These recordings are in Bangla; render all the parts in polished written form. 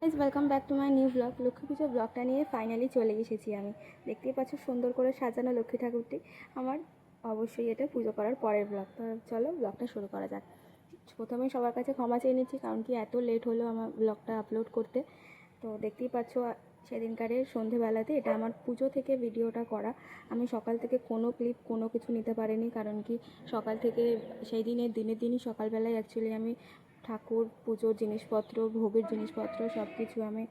Welcome back to my new blog. Lakshmi পুজোর ব্লগটা নিয়ে ফাইনালি চলে এসেছি আমি। দেখতেই পাচ্ছ সুন্দর করে সাজানো লক্ষ্মী ঠাকুরটি। আমার অবশ্যই এটা পুজো করার পরের ব্লগ। তো চলো ব্লগটা শুরু করা যাক। প্রথমে সবার কাছে ক্ষমা চেয়ে নিচ্ছি, কারণ কি এত লেট হলো আমার ব্লগটা আপলোড করতে। তো দেখতেই পাচ্ছ সেদিনকারের সন্ধেবেলাতে এটা আমার পুজো থেকে ভিডিওটা করা। আমি সকাল থেকে কোনো ক্লিপ কোনো কিছু নিতে পারিনি, কারণ কি সকাল থেকে সেই দিনের দিনই সকালবেলায় অ্যাকচুয়ালি আমি ঠাকুর পুজোর জিনিসপত্র, ভোগের জিনিসপত্র সব কিছু আমি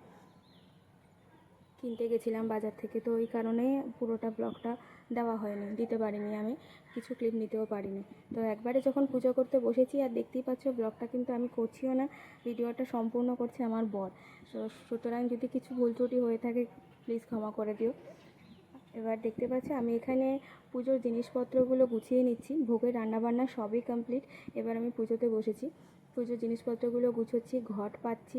কিনতে গেছিলাম বাজার থেকে। তো এই কারণে পুরোটা ব্লগটা দেওয়া হয়নি, দিতে পারিনি, আমি কিছু ক্লিপ নিতেও পারিনি। তো একবারে যখন পুজো করতে বসেছি, আর দেখতেই পাচ্ছ ব্লগটা কিন্তু আমি করছিও না, ভিডিওটা সম্পূর্ণ করছে আমার বর। তো সুতরাং যদি কিছু ভুল ত্রুটি হয়ে থাকে প্লিজ ক্ষমা করে দিও। এবার দেখতে পাচ্ছি আমি এখানে পুজোর জিনিসপত্রগুলো গুছিয়ে নিচ্ছি। ভোগের রান্নাবান্না সবই কমপ্লিট। এবার আমি পুজোতে বসেছি, পুজোর জিনিসপত্রগুলো গুছোচ্ছি, ঘট পাচ্ছি।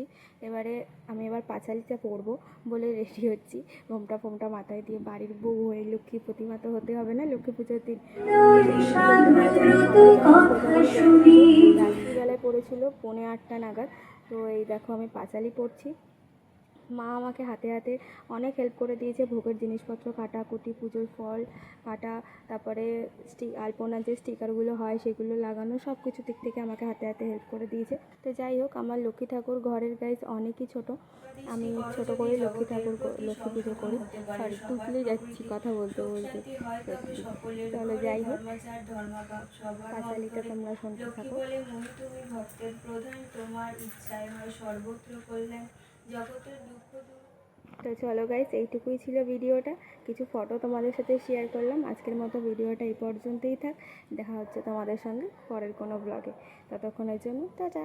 আমি এবার পাঁচালিটা পরবো বলে রেডি হচ্ছি, ঘোমটা ফোমটা মাথায় দিয়ে। বাড়ির বউ হয়ে লক্ষ্মী প্রতিমা তো হতে হবে না লক্ষ্মী পুজোর দিন। রাত্রিবেলায় পড়েছিল 8:45 নাগাদ। তো এই দেখো আমি পাঁচালি পরছি। মা আমাকে হাতে হাতে অনেক হেল্প করে দিয়েছে, ভোগের জিনিসপত্র কাটাকুটি, পুজোর ফল কাটা, তারপরে আলপনার যে স্টিকারগুলো হয় সেগুলো লাগানো, সব কিছু দিক থেকে আমাকে হাতে হাতে হেল্প করে দিয়েছে। তো যাই হোক, আমার লক্ষ্মী ঠাকুর ঘরের গাইজ অনেকই ছোট। আমি ছোট করে লক্ষ্মী পুজো করি। সরি, টুকলে যাচ্ছি কথা বলতে বলতে। চলো যাই হোক, পাঁচালিটা তোমরা শুনতে থাকো। ভক্তের প্রধান, তোমার ইচ্ছায় হয় সর্বত্র কল্যাণ, জগতের দুঃখ দূর। তো চলো গাইস, এইটুকুই ছিল ভিডিওটা। কিছু ফটো তোমাদের সাথে শেয়ার করলাম। আজকের মতো ভিডিওটা এই পর্যন্তই থাক। দেখা হচ্ছে তোমাদের সঙ্গে পরের কোনো ব্লগে। ততক্ষণের জন্য টাটা।